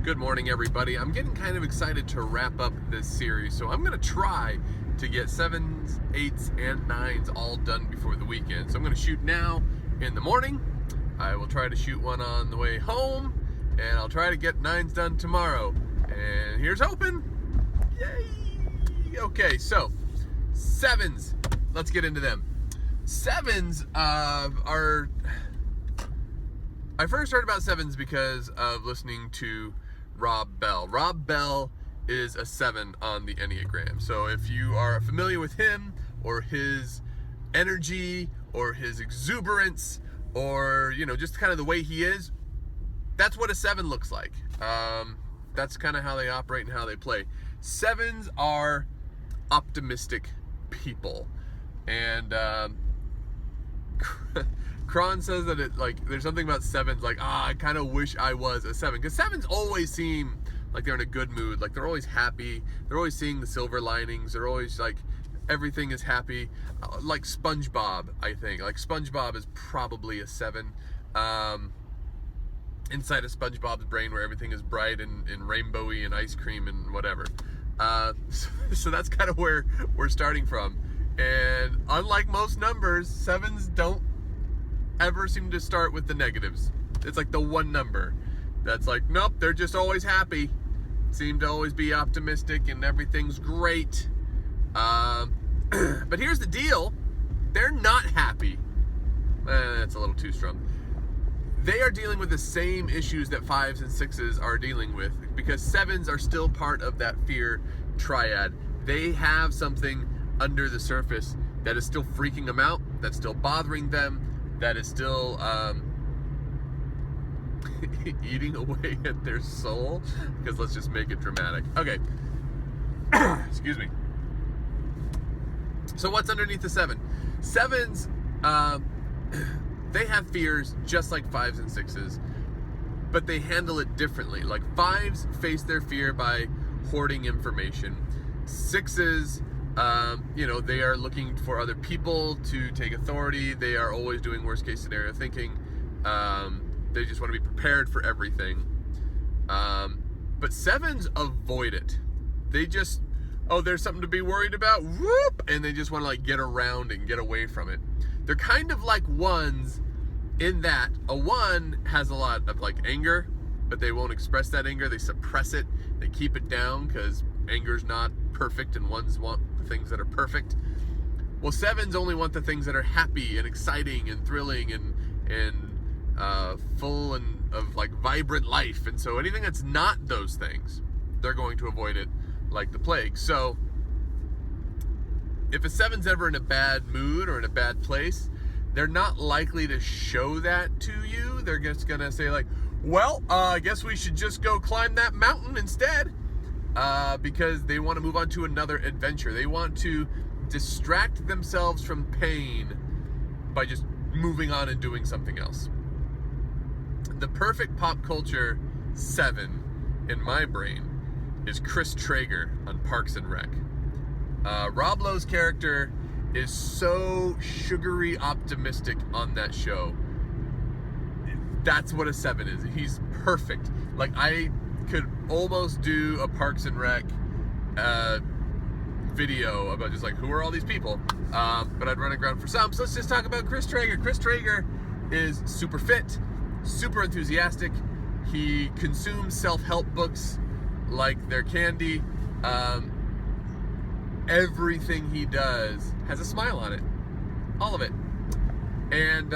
Good morning, everybody. I'm getting kind of excited to wrap up this series, so I'm going to try to get 7s, 8s, and 9s all done before the weekend. So I'm going to shoot now in the morning. I will try to shoot one on the way home, and I'll try to get 9s done tomorrow. And here's hoping. Yay! Okay, so 7s. Let's get into them. 7s are... I first heard about 7s because of listening to Rob Bell. Rob Bell is a 7 on the Enneagram. So if you are familiar with him or his energy or his exuberance or, just kind of the way he is, that's what a 7 looks like. That's kind of how they operate and how they play. 7s are optimistic people. And Cron says that there's something about 7s I kind of wish I was a 7, because 7s always seem like they're in a good mood, like they're always happy, they're always seeing the silver linings, they're always like everything is happy, like SpongeBob. I think like SpongeBob is probably a 7, inside of SpongeBob's brain where everything is bright and rainbowy and ice cream and whatever. So that's kind of where we're starting from. And unlike most numbers, 7s don't ever seem to start with the negatives. It's like the one number that's like, nope, they're just always happy, seem to always be optimistic and everything's great. But here's the deal, they're not happy. That's a little too strong. They are dealing with the same issues that 5s and 6s are dealing with, because 7s are still part of that fear triad. They have something under the surface that is still freaking them out, that's still bothering them, that is still eating away at their soul, because let's just make it dramatic. Okay. Excuse me. So what's underneath the 7? 7s, they have fears just like 5s and 6s, but they handle it differently. Like 5s face their fear by hoarding information. 6s, they are looking for other people to take authority. They are always doing worst case scenario thinking. They just want to be prepared for everything. But 7s avoid it. They just, there's something to be worried about, whoop, and they just want to get around and get away from it. They're kind of like 1s in that a 1 has a lot of anger, but they won't express that anger. They suppress it. They keep it down because anger's not perfect, and 1s want the things that are perfect. Well, 7s only want the things that are happy and exciting and thrilling and full and of vibrant life. And so anything that's not those things, they're going to avoid it like the plague. So if a 7's ever in a bad mood or in a bad place, they're not likely to show that to you. They're just gonna say I guess we should just go climb that mountain instead. Because they want to move on to another adventure. They want to distract themselves from pain by just moving on and doing something else. The perfect pop culture 7 in my brain is Chris Traeger on Parks and Rec. Rob Lowe's character is so sugary optimistic on that show. That's what a 7 is. He's perfect. I could almost do a Parks and Rec video about just who are all these people, but I'd run aground for some. So let's just talk about Chris Traeger. Chris Traeger is super fit, super enthusiastic. He consumes self-help books like they're candy. Everything he does has a smile on it, all of it. And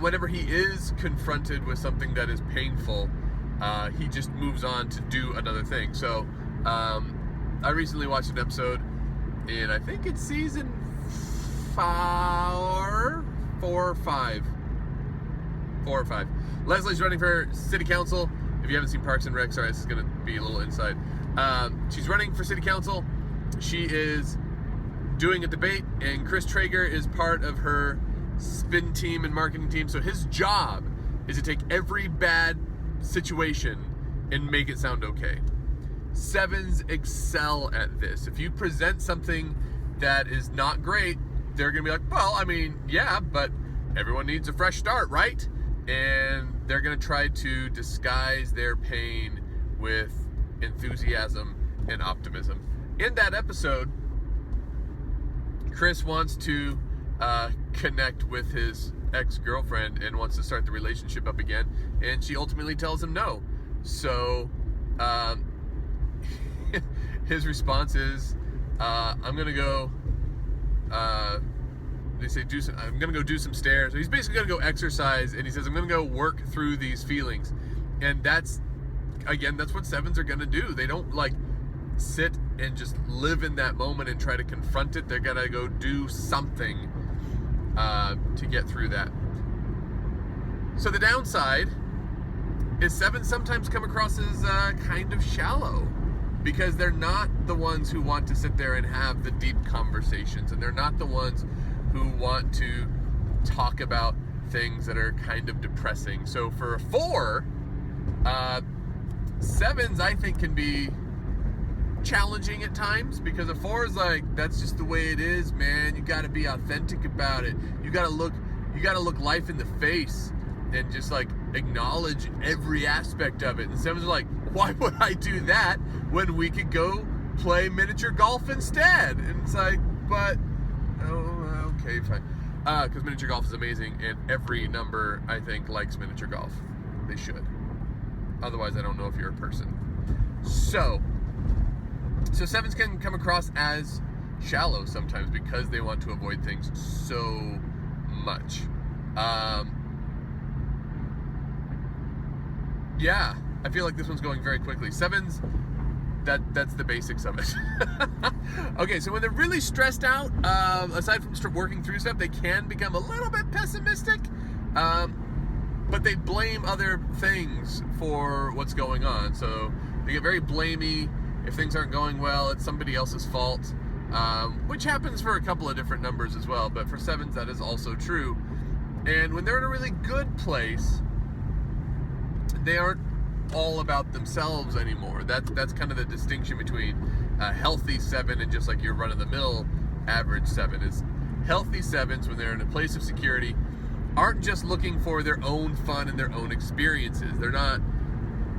whenever he is confronted with something that is painful, he just moves on to do another thing. So I recently watched an episode in, I think it's season 4 or 5. Leslie's running for city council. If you haven't seen Parks and Rec, sorry, this is going to be a little inside. She's running for city council. She is doing a debate, and Chris Traeger is part of her spin team and marketing team. So his job is to take every bad situation and make it sound okay. 7s excel at this. If you present something that is not great, they're gonna be like, well, I mean, yeah, but everyone needs a fresh start, right? and they're going to try to disguise their pain with enthusiasm and optimism. In that episode, Chris wants to connect with his ex-girlfriend and wants to start the relationship up again, and she ultimately tells him no. So his response is, I'm gonna go I'm gonna go do some stairs. So he's basically gonna go exercise, and he says, I'm gonna go work through these feelings. And that's what sevens are gonna do. They don't like sit and just live in that moment and try to confront it. They're gonna go do something to get through that. So the downside is sevens sometimes come across as kind of shallow, because they're not the ones who want to sit there and have the deep conversations, and they're not the ones who want to talk about things that are kind of depressing. So for a 4, sevens I think can be challenging at times, because a 4 is like, that's just the way it is, man. You got to be authentic about it. You got to look life in the face and just like acknowledge every aspect of it. And sevens are like, why would I do that when we could go play miniature golf instead? And it's like, but okay, fine, because miniature golf is amazing, and every number I think likes miniature golf. They should. Otherwise, I don't know if you're a person. So sevens can come across as shallow sometimes because they want to avoid things so much. Yeah, I feel like this one's going very quickly. Sevens, that's the basics of it. Okay, so when they're really stressed out, aside from working through stuff, they can become a little bit pessimistic, but they blame other things for what's going on. So they get very blamey. If things aren't going well, it's somebody else's fault, which happens for a couple of different numbers as well, but for sevens that is also true. And when they're in a really good place, they aren't all about themselves anymore. That's kind of the distinction between a healthy 7 and just like your run-of-the-mill average 7. Is healthy 7s, when they're in a place of security, aren't just looking for their own fun and their own experiences. They're not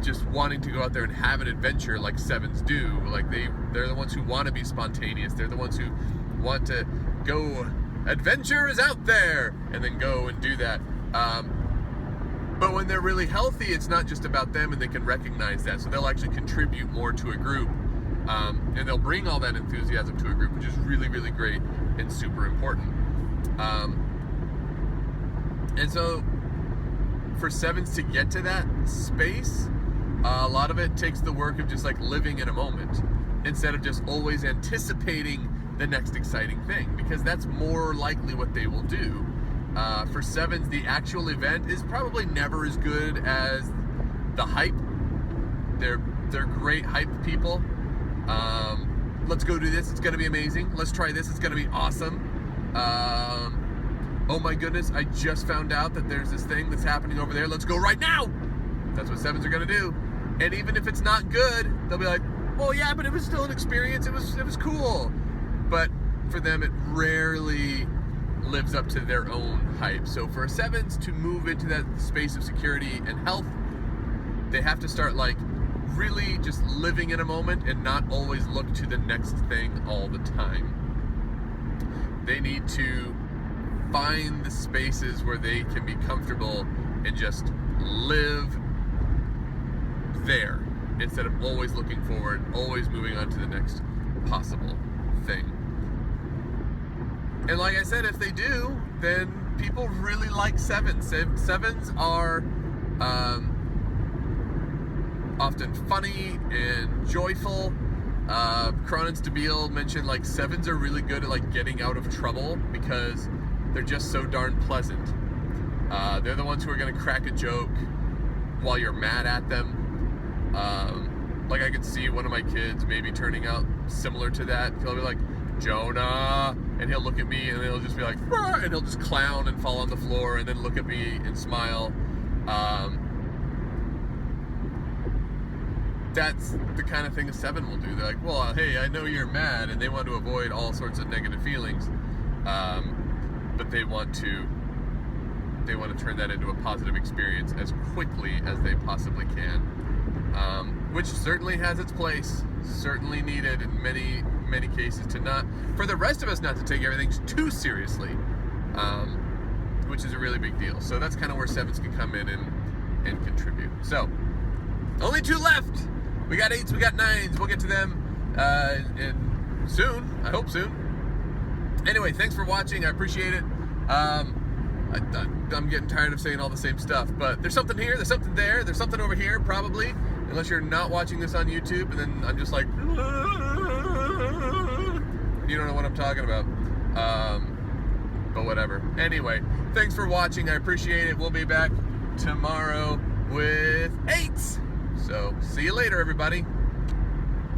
just wanting to go out there and have an adventure like 7s do. Like they're the ones who want to be spontaneous. They're the ones who want to go, adventure is out there, and then go and do that. But when they're really healthy, it's not just about them, and they can recognize that. So they'll actually contribute more to a group, and they'll bring all that enthusiasm to a group, which is really, really great and super important. And so for 7s to get to that space, a lot of it takes the work of just like living in a moment instead of just always anticipating the next exciting thing, because that's more likely what they will do. For 7s, the actual event is probably never as good as the hype. They're great hype people. Let's go do this, it's gonna be amazing. Let's try this, it's gonna be awesome. Oh my goodness, I just found out that there's this thing that's happening over there. Let's go right now. That's what 7s are gonna do. And even if it's not good, they'll be like, well, yeah, but it was still an experience. It was cool. But for them, it rarely lives up to their own hype. So for 7s to move into that space of security and health, they have to start like really just living in a moment and not always look to the next thing all the time. They need to find the spaces where they can be comfortable and just live there instead of always looking forward, always moving on to the next possible thing. And like I said, if they do, then people really like 7s. 7s are often funny and joyful. Cronin Stabile mentioned like 7s are really good at like getting out of trouble because they're just so darn pleasant. They're the ones who are going to crack a joke while you're mad at them. Like I could see one of my kids maybe turning out similar to that. He'll be like, Jonah, and he'll look at me and he'll just be like, and he'll just clown and fall on the floor and then look at me and smile. That's the kind of thing a 7 will do. They're like, well, hey, I know you're mad, and they want to avoid all sorts of negative feelings, but they want to they want to turn that into a positive experience as quickly as they possibly can, which certainly has its place, certainly needed in many cases, for the rest of us not to take everything too seriously, which is a really big deal. So that's kind of where 7s can come in and contribute. So only 2 left. We got 8s, we got 9s. We'll get to them soon. I hope soon. Anyway, thanks for watching. I appreciate it. I'm getting tired of saying all the same stuff, but there's something here, there's something there, there's something over here, probably, unless you're not watching this on YouTube, and then I'm just like, you don't know what I'm talking about. But whatever. Anyway, thanks for watching. I appreciate it. We'll be back tomorrow with 8s. So see you later, everybody.